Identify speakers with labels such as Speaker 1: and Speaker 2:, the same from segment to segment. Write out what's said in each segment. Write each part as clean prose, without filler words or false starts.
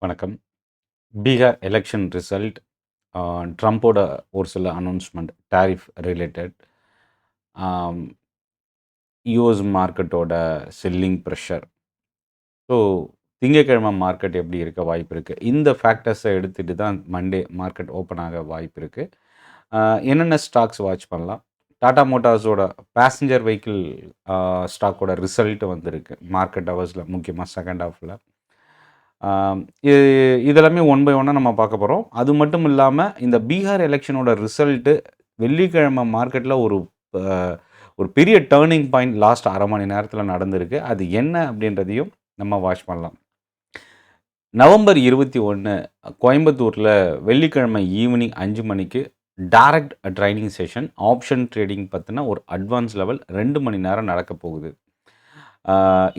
Speaker 1: வணக்கம். Bihar election result, ட்ரம்ப்போட ஒரு சில அனௌன்ஸ்மெண்ட், டாரிஃப் ரிலேட்டட், ஆம், யுஎஸ் மார்க்கெட்டோட செல்லிங் ப்ரெஷர். ஸோ திங்கட்கிழமை மார்க்கெட் எப்படி இருக்க வாய்ப்பு இருக்குது? இந்த ஃபேக்டர்ஸை எடுத்துகிட்டு தான் மண்டே மார்க்கெட் ஓப்பன் ஆக வாய்ப்பு இருக்குது. என்னென்ன ஸ்டாக்ஸ் வாட்ச் பண்ணலாம்? டாடா மோட்டார்ஸோட பேசஞ்சர் வெஹிக்கிள் ஸ்டாக்கோட ரிசல்ட் வந்திருக்கு மார்க்கெட் ஹவர்ஸில், முக்கியமாக செகண்ட் ஹாஃபில். இது இதெல்லாமே ஒன் பை ஒன்னாக நம்ம பார்க்க போகிறோம். அது மட்டும் இல்லாமல் இந்த பீகார் எலெக்ஷனோட ரிசல்ட்டு வெள்ளிக்கிழமை மார்க்கெட்டில் ஒரு பெரிய டேர்னிங் பாயிண்ட் லாஸ்ட் அரை மணி நேரத்தில் நடந்திருக்கு. அது என்ன அப்படின்றதையும் நம்ம வாட்ச் பண்ணலாம். நவம்பர் 21 கோயம்புத்தூரில் வெள்ளிக்கிழமை ஈவினிங் 5 மணிக்கு direct training session, option trading பற்றின ஒரு அட்வான்ஸ் லெவல் 2 மணி நேரம் நடக்க போகுது.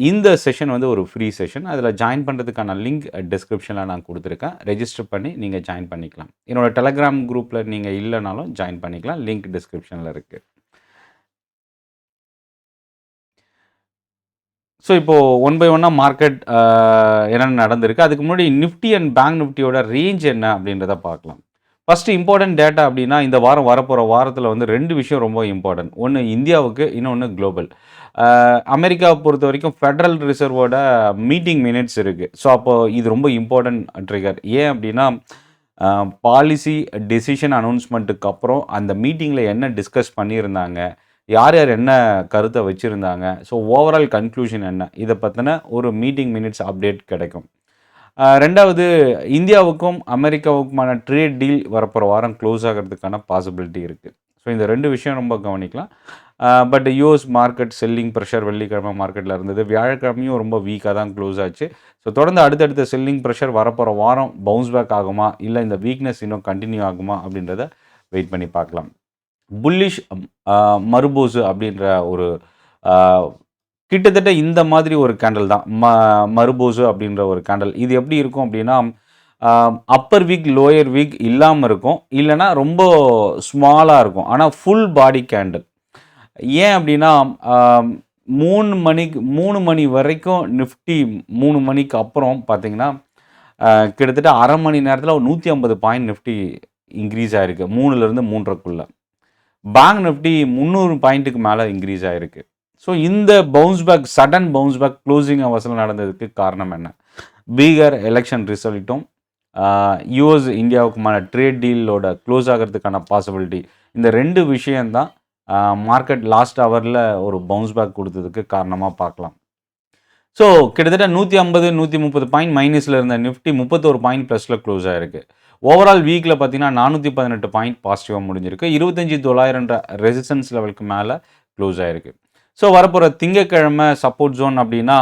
Speaker 1: இந்த செஷன் வந்து ஒரு ஃப்ரீ செஷன். அதில் ஜாயின் பண்ணுறதுக்கான லிங்க் டிஸ்கிரிப்ஷனில் நான் கொடுத்துருக்கேன். ரெஜிஸ்டர் பண்ணி நீங்கள் ஜாயின் பண்ணிக்கலாம். என்னோடய டெலகிராம் குரூப்பில் நீங்கள் இல்லைனாலும் ஜாயின் பண்ணிக்கலாம். லிங்க் டிஸ்கிரிப்ஷனில் இருக்குது. ஸோ இப்போது ஒன் பை ஒன்னாக மார்க்கெட் என்னென்ன நடந்திருக்கு, அதுக்கு முன்னாடி நிஃப்டி அண்ட் பேங்க் நிஃப்டியோட ரேஞ்ச் என்ன அப்படின்றத பார்க்கலாம். ஃபஸ்ட்டு இம்பார்ட்டன்ட் டேட்டா அப்படின்னா, இந்த வாரம் வரப்போகிற வாரத்தில் வந்து 2 விஷயம் ரொம்ப இம்பார்ட்டன்ட். ஒன்று இந்தியாவுக்கு, இன்னொன்று குளோபல். அமெரிக்காவை பொறுத்த வரைக்கும் ஃபெடரல் ரிசர்வோட மீட்டிங் மினிட்ஸ் இருக்குது. ஸோ அப்போது இது ரொம்ப இம்பார்ட்டன்ட் ட்ரிகர். ஏன் அப்படின்னா, பாலிசி டெசிஷன் அனௌன்ஸ்மெண்ட்டுக்கு அப்புறம் அந்த மீட்டிங்கில் என்ன டிஸ்கஸ் பண்ணியிருந்தாங்க, யார் யார் என்ன கருத்தை வச்சுருந்தாங்க, ஸோ ஓவரால் கன்க்ளூஷன் என்ன, இதை பற்றின ஒரு மீட்டிங் மினிட்ஸ் அப்டேட் கிடைக்கும். ரெண்டாவது, இந்தியாவுக்கும் அமெரிக்காவுக்குமான ட்ரேட் டீல் வரப்போகிற வாரம் க்ளோஸ் ஆகிறதுக்கான பாசிபிலிட்டி இருக்குது. ஸோ இந்த 2 விஷயம் ரொம்ப கவனிக்கலாம். But US market selling pressure வெள்ளிக்கிழமை மார்க்கெட்டில் இருந்தது. வியாழக்கிழமையும் ரொம்ப வீக்காக தான் க்ளோஸ் ஆச்சு. ஸோ தொடர்ந்து அடுத்தடுத்த செல்லிங் ப்ரெஷர் வரப்போகிற வாரம் பவுன்ஸ் பேக் ஆகுமா, இல்லை இந்த வீக்னஸ் இன்னும் கண்டினியூ ஆகுமா அப்படின்றத வெயிட் பண்ணி பார்க்கலாம். புல்லிஷ் மருபோசு அப்படின்ற ஒரு கிட்டத்தட்ட இந்த மாதிரி ஒரு கேண்டல் தான் மருபோசு அப்படின்ற ஒரு கேண்டல். இது எப்படி இருக்கும் அப்படின்னா, அப்பர் வீக் லோயர் வீக் இல்லாமல் இருக்கும், இல்லைனா ரொம்ப ஸ்மாலாக இருக்கும், ஆனால் ஃபுல் பாடி கேண்டில். ஏன் அப்படின்னா 3 மணி வரைக்கும் நிஃப்டி 3 மணிக்கு அப்புறம் பார்த்தீங்கன்னா கிட்டத்தட்ட அரை மணி நேரத்தில் ஒரு 150 பாயிண்ட் நிஃப்டி இன்க்ரீஸ் ஆகிருக்கு, 3லேருந்து 3.5க்குள்ளே. பேங்க் நிஃப்டி 300 பாயிண்ட்டுக்கு மேலே இன்க்ரீஸ் ஆகிருக்கு. ஸோ இந்த bounce back, sudden bounce back closing ஹவர்ஸில் நடந்ததுக்கு காரணம் என்ன? பீகார் எலெக்ஷன் ரிசல்ட்டும் யூஎஸ் இந்தியாவுக்குமான ட்ரேட் டீலோட க்ளோஸ் ஆகிறதுக்கான பாசிபிலிட்டி, இந்த 2 விஷயந்தான் மார்க்கெட் லாஸ்ட் ஹவரில் ஒரு பவுன்ஸ் பேக் கொடுத்ததுக்கு காரணமாக பார்க்கலாம். ஸோ கிட்டத்தட்ட 150-130 பாயிண்ட் மைனஸில் இருந்த நிஃப்டி 31 பாயிண்ட் ப்ளஸில் க்ளோஸ் ஆகிருக்கு. ஓவரால் வீக்கில் பார்த்தீங்கன்னா 418 பாயிண்ட் பாசிட்டிவாக முடிஞ்சிருக்கு. 25,900 ரெசிஸ்டன்ஸ் லெவலுக்கு மேலே க்ளோஸ் ஆகிருக்கு. ஸோ வரப்போகிற திங்கக்கிழமை சப்போர்ட் ஜோன் அப்படின்னா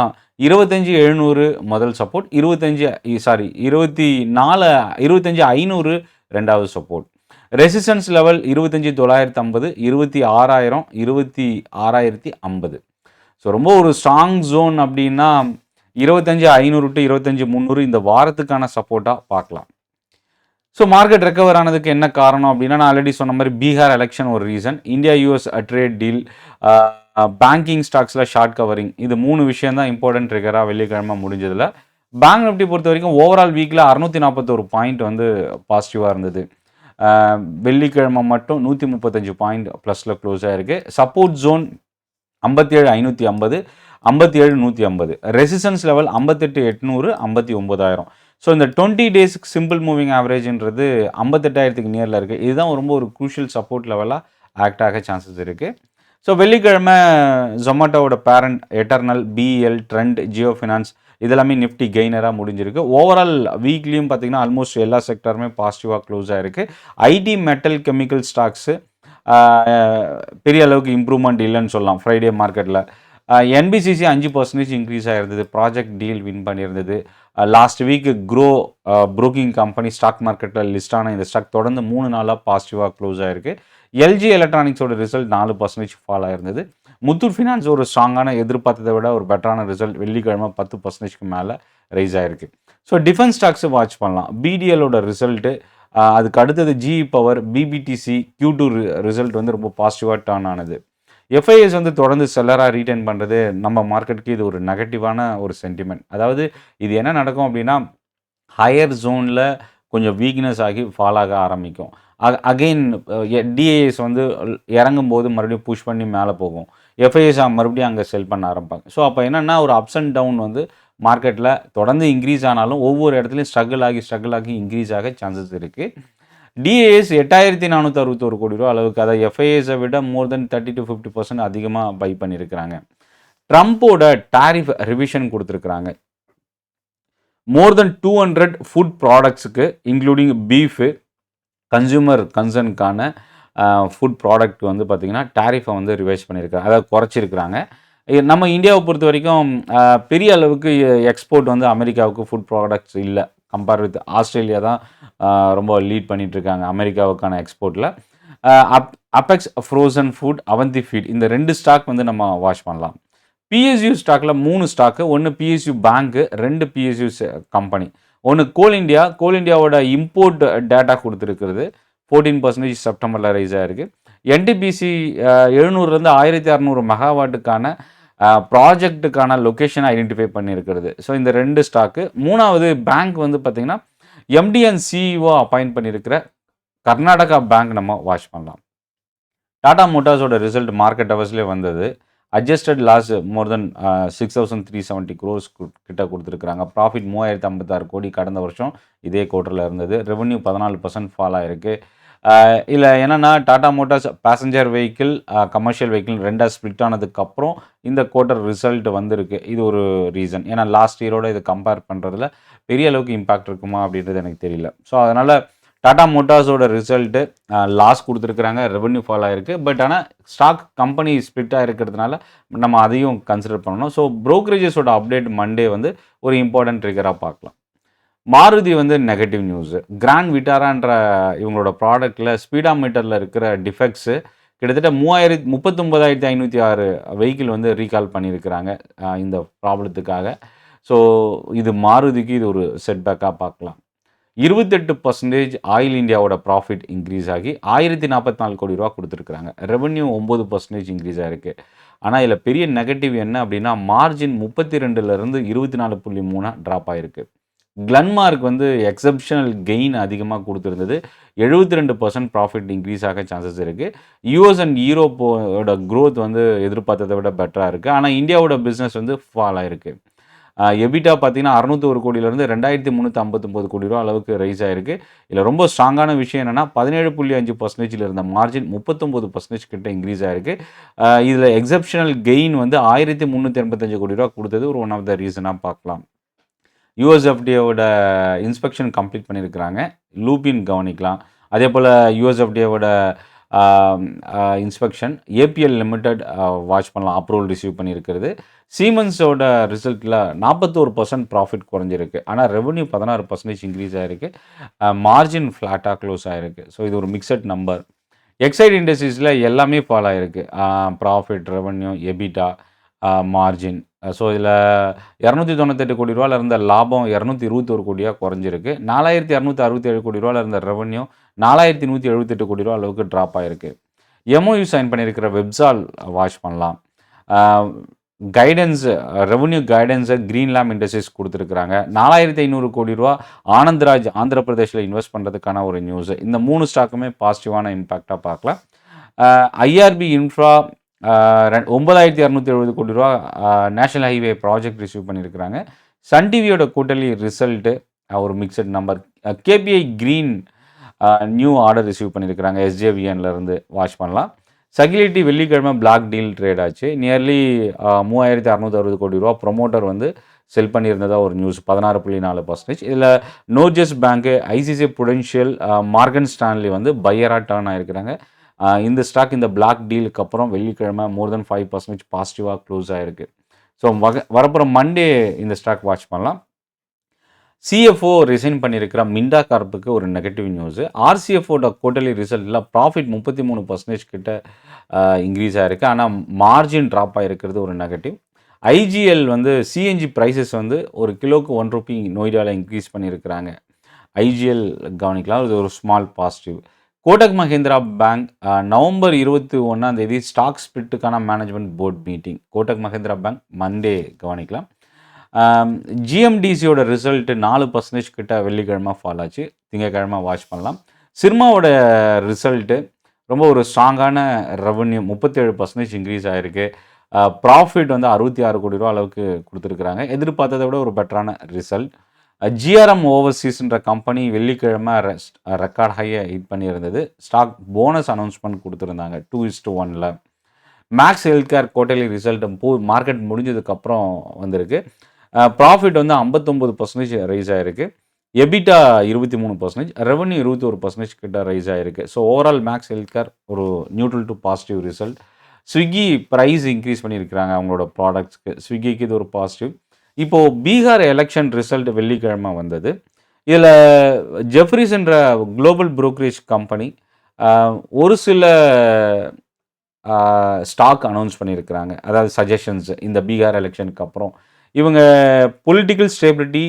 Speaker 1: 25,700 முதல் சப்போர்ட், 25,500 ரெண்டாவது சப்போர்ட். Resistance level 25,950, 26,000, 26,050. ஸோ ரொம்ப ஒரு ஸ்ட்ராங் ஜோன் அப்படின்னா 25,500 to 25,300 இந்த வாரத்துக்கான சப்போர்ட்டாக பார்க்கலாம். ஸோ மார்க்கெட் ரெக்கவர் ஆனதுக்கு என்ன காரணம் அப்படின்னா, நான் ஆல்ரெடி சொன்ன மாதிரி பீகார் எலெக்ஷன் ஒரு reason, India US trade deal, banking ஸ்டாக்ஸில் ஷார்ட் கவரிங், இது 3 விஷயம் தான் இம்பார்ட்டன்ட் ட்ரிகராக வெள்ளிக்கிழமை முடிஞ்சதில். பேங்க் நிஃப்டி பொறுத்த வரைக்கும் ஓவரால் வீக்கில் 641 பாயிண்ட் வந்து பாசிட்டிவாக இருந்தது. வெள்ளிக்கிழமை மட்டும் 135 பாயிண்ட் ப்ளஸில் க்ளோஸ் ஆகிருக்கு. Support zone 57,550, 57,150. Resistance level 58,800, 59,000. So இந்த 20 டேஸ்க்கு சிம்பிள் மூவிங் ஆவரேஜ்ன்றது 58,000க்கு நியரில் இருக்குது. இதுதான் ரொம்ப ஒரு க்ரூஷியல் சப்போர்ட் லெவலாக ஆக்ட் ஆக சான்சஸ் இருக்குது. ஸோ வெள்ளிக்கிழமை ஜொமேட்டோவோட parent Eternal, PL, Trent, Jio Finance இதெல்லாமே நிஃப்டி கெய்னராக முடிஞ்சிருக்கு. ஓவரால் வீக்லேயும் பார்த்திங்கன்னா ஆல்மோஸ்ட் எல்லா செக்டருமே பாசிட்டிவாக க்ளோஸ் ஆகிருக்கு. ஐடி, மெட்டல், கெமிக்கல் ஸ்டாக்ஸு பெரிய அளவுக்கு இம்ப்ரூவ்மெண்ட் இல்லைன்னு சொல்லலாம் ஃப்ரைடே மார்க்கெட்டில். என்பிசிசி 5% இன்க்ரீஸ் ஆகிருந்தது, ப்ராஜெக்ட் டீல் வின் பண்ணியிருந்தது. Last week broking company stock மார்க்கெட்டில் லிஸ்ட் ஆன இந்த ஸ்டாக் தொடர்ந்து 3 நாளாக பாசிட்டிவாக க்ளோஸ் ஆகிருக்கு. எல்ஜி எலக்ட்ரானிக்ஸோட ரிசல்ட் 4% ஃபால் ஆகிருந்தது. முத்தூட் ஃபினான்ஸ் ஒரு ஸ்ட்ராங்கான, எதிர்பார்த்ததை விட ஒரு பெட்டரான ரிசல்ட், வெள்ளிக்கிழமை 10%க்கு மேலே ரைஸ் ஆகிருக்கு. ஸோ டிஃபென்ஸ் ஸ்டாக்ஸை வாட்ச் பண்ணலாம். பிடிஎலோட ரிசல்ட்டு, அதுக்கு அடுத்தது GE power, BBTC Q2 result வந்து ரொம்ப பாசிட்டிவாக டர்ன் ஆனது. எஃப்ஐஎஸ் வந்து தொடர்ந்து செல்லராக ரீட்டைன் பண்ணுறது நம்ம மார்க்கெட்டுக்கு இது ஒரு நெகட்டிவான ஒரு சென்டிமெண்ட். அதாவது இது என்ன நடக்கும் அப்படின்னா, ஹையர் ஜோனில் கொஞ்சம் வீக்னஸ் ஆகி ஃபால் ஆக ஆரம்பிக்கும். அகெயின் டிஏஎஸ் வந்து இறங்கும்போது மறுபடியும் புஷ் பண்ணி மேலே போகும். எஃப்ஐஎஸ் மறுபடியும் அங்கே செல் பண்ண ஆரம்பிப்பாங்க. ஸோ அப்போ என்னென்னா ஒரு அப்ஸ் அண்ட் டவுன் வந்து மார்க்கெட்டில் தொடர்ந்து இன்க்ரீஸ் ஆனாலும் ஒவ்வொரு இடத்துலையும் ஸ்ட்ரகிள் ஆகி இன்க்ரீஸ் ஆக சான்சஸ் இருக்குது. டிஏஎஸ் 8461 கோடி ரூபா அளவுக்கு, அதை எஃப்ஐஎஸை விட மோர் தென் 30-50% அதிகமாக பை பண்ணியிருக்கிறாங்க. ட்ரம்ப்போட டாரிஃப் ரிவிஷன் கொடுத்துருக்குறாங்க. மோர் தென் 200 ஃபுட் ப்ராடக்ட்ஸுக்கு இன்க்ளூடிங் பீஃபு கன்சூமர் கன்சர்னுக்கான ஃபுட் ப்ராடக்ட் வந்து பார்த்திங்கன்னா டாரிஃபை வந்து ரிவைஸ் பண்ணியிருக்காங்க, அதாவது குறைச்சிருக்கிறாங்க. நம்ம இந்தியாவை பொறுத்த வரைக்கும் பெரிய அளவுக்கு எக்ஸ்போர்ட் வந்து அமெரிக்காவுக்கு ஃபுட் ப்ராடக்ட்ஸ் இல்லை. கம்பேர் வித் ஆஸ்திரேலியா தான் ரொம்ப லீட் பண்ணிகிட்ருக்காங்க அமெரிக்காவுக்கான எக்ஸ்போர்ட்டில். Apex Frozen Food, Avanti Feed, இந்த 2 ஸ்டாக் வந்து நம்ம வாட்ச் பண்ணலாம். பிஎஸ்யூ ஸ்டாக்கில் 3 ஸ்டாக்கு, ஒன்று பிஎஸ்யூ பேங்க்கு, 2 பிஎஸ்யூ கம்பெனி. ஒன்று கோல் இந்தியாவோட இம்போர்ட் டேட்டா கொடுத்துருக்கிறது 14% செப்டம்பரில் ரைஸ் ஆகிருக்கு. என்டிபிசி 700லேருந்து 1600 மெகாவாட்டுக்கான ப்ராஜெக்ட்டுக்கான லொக்கேஷனை ஐடென்டிஃபை பண்ணியிருக்கிறது. ஸோ இந்த 2 ஸ்டாக்கு. 3வது பேங்க் வந்து பார்த்திங்கன்னா எம்டிஎன் சிஇஓ அப்பாயிண்ட் பண்ணியிருக்கிற கர்நாடகா பேங்க் நம்ம வாட்ச் பண்ணலாம். டாடா மோட்டார்ஸோட ரிசல்ட் மார்க்கெட் ஹவர்ஸ்லேயே வந்தது. அட்ஜஸ்டட் லாஸ் மோர் தென் 6370 crores கிட்ட கொடுத்துருக்குறாங்க. ப்ராஃபிட் 3056 கோடி கடந்த வருஷம் இதே குவார்ட்டரில் இருந்தது. ரெவன்யூ 14% ஃபால் ஆகிருக்கு. இல்லை என்னென்னா Tata Motors passenger vehicle, commercial vehicle 2ஆக ஸ்ப்ளிட் ஆனதுக்கப்புறம் இந்த குவார்ட்டர் ரிசல்ட் வந்திருக்கு. இது ஒரு ரீசன். ஏன்னா லாஸ்ட் இயரோட இது கம்பேர் பண்ணுறதுல பெரிய அளவுக்கு இம்பாக்ட் இருக்குமா அப்படின்றது எனக்கு தெரியல. ஸோ அதனால் டாடா மோட்டார்ஸோட ரிசல்ட்டு லாஸ் கொடுத்துருக்குறாங்க, ரெவன்யூ ஃபால் ஆகிருக்கு. பட் ஆனால் ஸ்டாக் கம்பெனி ஸ்ப்ளிட் ஆகிருக்கிறதுனால நம்ம அதையும் கன்சிடர் பண்ணணும். ஸோ ப்ரோக்கரேஜஸோட அப்டேட் மண்டே வந்து ஒரு இம்பார்ட்டன்ட் ட்ரிகராக பார்க்கலாம். மாருதி வந்து நெகட்டிவ் நியூஸு. கிராண்ட் விட்டாரான்ற இவங்களோட ப்ராடக்டில் ஸ்பீடாமீட்டரில் இருக்கிற டிஃபெக்ட்ஸு கிட்டத்தட்ட 39,506 வெஹிக்கிள் வந்து ரீகால் பண்ணியிருக்கிறாங்க இந்த ப்ராப்ளத்துக்காக. ஸோ இது மாருதிக்கு இது ஒரு செட்பேக்காக பார்க்கலாம். 28% ஆயில் இந்தியாவோட ப்ராஃபிட் இன்க்ரீஸ் ஆகி 1044 கோடி ரூபா கொடுத்துருக்குறாங்க. ரெவன்யூ 9% இன்க்ரீஸ் ஆகிருக்கு. ஆனால் இதில் பெரிய நெகட்டிவ் என்ன அப்படின்னா மார்ஜின் 32லேருந்து 24.3 ட்ராப் ஆகிருக்கு. கிளன்மார்க் வந்து எக்ஸப்ஷனல் கெயின் அதிகமாக கொடுத்துருந்தது. 72% ப்ராஃபிட் இன்க்ரீஸ் ஆக சான்சஸ் இருக்குது. யூஎஸ் அண்ட் யூரோப்போட க்ரோத் வந்து எதிர்பார்த்ததை விட பெட்டராக இருக்குது. ஆனால் இந்தியாவோட பிஸ்னஸ் வந்து ஃபால் ஆகிருக்கு. எபிட்டா பார்த்தீங்கன்னா 601 கோடியிலேருந்து 2359 கோடி ரூபா அளவுக்கு ரைஸ் ஆகிருக்கு. இதில் ரொம்ப ஸ்ட்ராங்கான விஷயம் என்னென்னா 17.5% இருந்த மார்ஜின் 39% கிட்ட இன்க்ரீஸ் ஆகிருக்கு. இதில் எக்ஸப்ஷனல் கெயின் வந்து 1385 கோடி ரூபா கொடுத்தது ஒரு ஒன் ஆஃப் த ரீசனாக பார்க்கலாம். யூஎஸ்எஃப்டிஏவோட இன்ஸ்பெக்ஷன் கம்ப்ளீட் பண்ணியிருக்கிறாங்க. லூபின் கவனிக்கலாம். அதே போல் யூஎஸ்எஃப்டிஏவோட இன்ஸ்பெக்ஷன் ஏபிஎல் லிமிடெட் வாட்ச் பண்ணலாம், அப்ரூவல் ரிசீவ் பண்ணியிருக்கிறது. சீமென்ஸோட ரிசல்ட்டில் 41% ப்ராஃபிட் குறைஞ்சிருக்கு. ஆனால் ரெவன்யூ 16% இன்க்ரீஸ் ஆகிருக்கு. மார்ஜின் ஃப்ளாட்டாக க்ளோஸ் ஆகிருக்கு. ஸோ இது ஒரு மிக்சட் நம்பர். எக்ஸைட் இண்டஸ்ட்ரீஸில் எல்லாமே ஃபால் ஆகிருக்கு. Profit, revenue, EBITDA, margin. So இதில் 298 கோடி ரூபாயில் இருந்த லாபம் 221 கோடியாக குறைஞ்சிருக்கு. 4267 கோடி ரூபாயில் இருந்த ரெவன்யூ 4178 கோடி ரூபா அளவுக்கு ட்ராப் ஆகிருக்கு. எம்ஓயு சைன் பண்ணியிருக்கிற வெப்சால் வாட்ச் பண்ணலாம். கைடன்ஸ், ரெவன்யூ கைடன்ஸை கிரீன்லாம் இண்டஸ்ட்ரீஸ் கொடுத்துருக்குறாங்க. 4500 கோடி ரூபா ஆனந்த்ராஜ் ஆந்திர பிரதேஷில் இன்வெஸ்ட் பண்ணுறதுக்கான ஒரு நியூஸு. இந்த 3 ஸ்டாக்குமே பாசிட்டிவான இம்பேக்டாக பார்க்கலாம். ஐஆர்பி இன்ஃப்ரா 9270 கோடி ரூபா நேஷனல் ஹைவே ப்ராஜெக்ட் ரிசீவ் பண்ணியிருக்கிறாங்க. சன் டிவியோட குவார்ட்டர்லி ரிசல்ட்டு ஒரு mixed number. KPI green new order receive பண்ணியிருக்கிறாங்க எஸ்ஜேவிஎன்லேருந்து வாட்ச் பண்ணலாம். சகிலிட்டி வெள்ளிக்கிழமை பிளாக் டீல் ட்ரேட் ஆச்சு. நியர்லி 3660 கோடி ரூபா ப்ரொமோட்டர் வந்து செல் பண்ணியிருந்ததாக ஒரு நியூஸ், 16.4%. இதில் நோர்ஜஸ் பேங்க்கு, ஐசிசி புடென்ஷியல், மார்கன் ஸ்டான்லி வந்து பையராக டர்ன் ஆகிருக்கிறாங்க. இந்த ஸ்டாக் இந்த பிளாக் டீலுக்கு அப்புறம் வெள்ளிக்கிழமை மோர் தென் 5% பாசிட்டிவாக க்ளோஸ் ஆகிருக்கு. ஸோ வரப்புற மண்டே இந்த ஸ்டாக் வாட்ச் பண்ணலாம். சிஎஃப்ஓ ரிசைன் பண்ணியிருக்கிற மிண்டா கார்ப்புக்கு ஒரு நெகட்டிவ் நியூஸு. ஆர்சிஎஃப்ஓட குவார்ட்டர்லி ரிசல்ட்டில் ப்ராஃபிட் 33% கிட்ட இன்க்ரீஸ் ஆகிருக்கு. ஆனால் மார்ஜின் ட்ராப் ஆகிருக்கிறது ஒரு நெகட்டிவ். ஐஜிஎல் வந்து சிஎன்ஜி ப்ரைஸஸ் வந்து ஒரு கிலோவுக்கு ₹1 நொய்டாவில் இன்க்ரீஸ் பண்ணியிருக்கிறாங்க. ஐஜிஎல் கவனிக்கலாம், இது ஒரு small positive. Kotak Mahindra Bank November 21 stock ஸ்பிளிட்டுக்கான management board meeting. Kotak Mahindra Bank Monday கவனிக்கலாம். ஜிஎம்டிசியோட ரிசல்ட்டு 4% கிட்ட வெள்ளிக்கிழமை ஃபால் ஆச்சு. திங்கட்கிழமை வாட்ச் பண்ணலாம். சிர்மாவோட ரிசல்ட்டு ரொம்ப ஒரு ஸ்ட்ராங்கான ரெவன்யூ 37% இன்க்ரீஸ் ஆகிருக்கு. ப்ராஃபிட் வந்து 66 கோடி ரூபா அளவுக்கு கொடுத்துருக்குறாங்க. எதிர்பார்த்ததை விட ஒரு பெட்டரான ரிசல்ட். ஜிஆர்எம் ஓவர்சீஸ்ன்ற கம்பெனி வெள்ளிக்கிழமை ரெக்கார்ட் ஹையை ஹிட் பண்ணியிருந்தது. ஸ்டாக் போனஸ் அனௌன்ஸ்மெண்ட் கொடுத்துருந்தாங்க 2:1ல். Max Health Care quarterly result market முடிஞ்சதுக்கப்புறம் வந்திருக்கு. ப்ராஃபிட் வந்து 59% ரைஸ் ஆகிருக்கு. எபிட்டா 23%, ரெவன்யூ 21% கிட்ட ரைஸ் ஆகிருக்கு. So overall Max Health Care ஒரு neutral to positive result. Swiggy price increase பண்ணியிருக்கிறாங்க அவங்களோட ப்ராடக்ட்ஸ்க்கு. ஸ்விக்கிக்கு இது ஒரு பாசிட்டிவ். இப்போது பீகார் எலெக்ஷன் ரிசல்ட் வெள்ளிக்கிழமை வந்தது. இதில் ஜெஃப்ரிஸ்ன்ற குளோபல் புரோக்கரேஜ் கம்பெனி ஒரு சில ஸ்டாக் அனௌன்ஸ் பண்ணியிருக்கிறாங்க. அதாவது சஜஷன்ஸ் இந்த பீகார் எலெக்ஷனுக்கு அப்புறம். இவங்க பொலிட்டிக்கல் ஸ்டேபிலிட்டி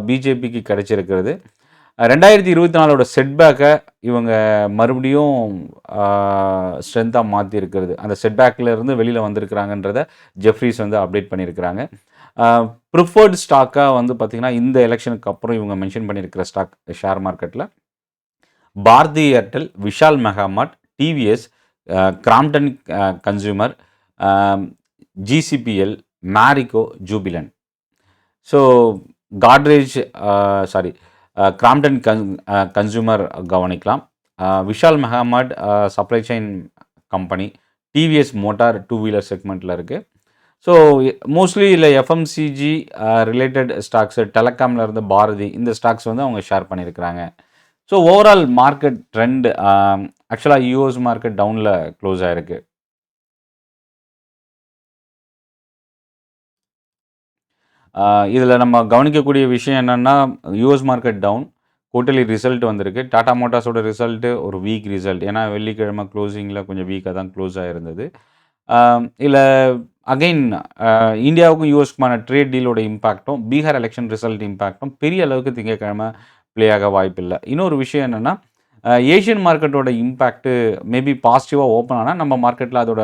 Speaker 1: பிஜேபிக்கு கிடைச்சிருக்கிறது. 2024 செட்பேக்கை இவங்க மறுபடியும் ஸ்ட்ரென்த்தாக மாற்றிருக்கிறது. அந்த செட்பேக்கில் வெளியில் வந்திருக்கிறாங்கன்றத ஜெஃப்ரிஸ் வந்து அப்டேட் பண்ணியிருக்கிறாங்க. ப்ரிஃபர்டு ஸ்டாக்காக வந்து பார்த்திங்கன்னா இந்த எலெக்ஷனுக்கு அப்புறம் இவங்க மென்ஷன் பண்ணியிருக்கிற ஸ்டாக் ஷேர் மார்க்கெட்டில் Bharti Airtel, Vishal Mega Mart, TVS, Crompton Consumer, GCPL, Marico, Jubilant. So Godrej Crompton Consumer கவனிக்கலாம். Vishal Mega Mart supply chain company, TVS Motor 2 wheeler செக்மெண்ட்டில் இருக்குது. ஸோ மோஸ்ட்லி இல்லை எஃப்எம்சிஜி ரிலேட்டட் ஸ்டாக்ஸு, டெலகாமில் இருந்து பாரதி, இந்த ஸ்டாக்ஸ் வந்து அவங்க ஷேர் பண்ணியிருக்கிறாங்க. ஸோ ஓவரால் மார்க்கெட் ட்ரெண்ட் ஆக்சுவலாக யூஎஸ் மார்க்கெட் டவுனில் க்ளோஸ் ஆகிருக்கு. இதில் நம்ம கவனிக்கக்கூடிய விஷயம் என்னென்னா, US market down, quarterly result வந்திருக்கு. டாடா மோட்டார்ஸோட ரிசல்ட்டு ஒரு வீக் ரிசல்ட். ஏன்னா வெள்ளிக்கிழமை க்ளோசிங்கில் கொஞ்சம் வீக்காக தான் க்ளோஸ் ஆகிருந்தது. இல்லை அகெயின் இந்தியாவுக்கும் யூஎஸ்க்குமான ட்ரேட் டீலோட இம்பேக்டும் பீகார் எலெக்ஷன் ரிசல்ட் இம்பேக்டும் பெரிய அளவுக்கு திங்கட்கிழமை ப்ளே ஆக வாய்ப்பில்லை. இன்னொரு விஷயம் என்னென்னா, ஏஷியன் மார்க்கெட்டோட இம்பேக்ட்டு மேபி பாசிட்டிவாக ஓப்பன் ஆனால் நம்ம மார்க்கெட்டில் அதோட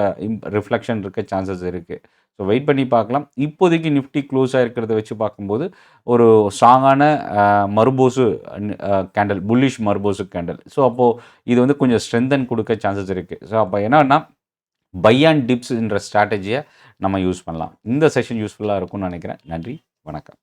Speaker 1: ரிஃப்ளெக்ஷன் இருக்க சான்சஸ் இருக்குது. ஸோ வெயிட் பண்ணி பார்க்கலாம். இப்போதைக்கு நிஃப்டி க்ளோஸ் ஆகிருக்கிறத வச்சு பார்க்கும்போது ஒரு ஸ்ட்ராங்கான மர்போசு கேண்டல், புல்லிஷ் மர்போசு கேண்டல். ஸோ அப்போது இது வந்து கொஞ்சம் ஸ்ட்ரென்தன் கொடுக்க சான்சஸ் இருக்குது. ஸோ அப்போ என்னன்னா, பை அண்ட் டிப்ஸ்ன்ற ஸ்ட்ராட்டஜியை நம்ம யூஸ் பண்ணலாம். இந்த செஷன் யூஸ்ஃபுல்லாக இருக்கும்னு நினைக்கிறேன். நன்றி, வணக்கம்.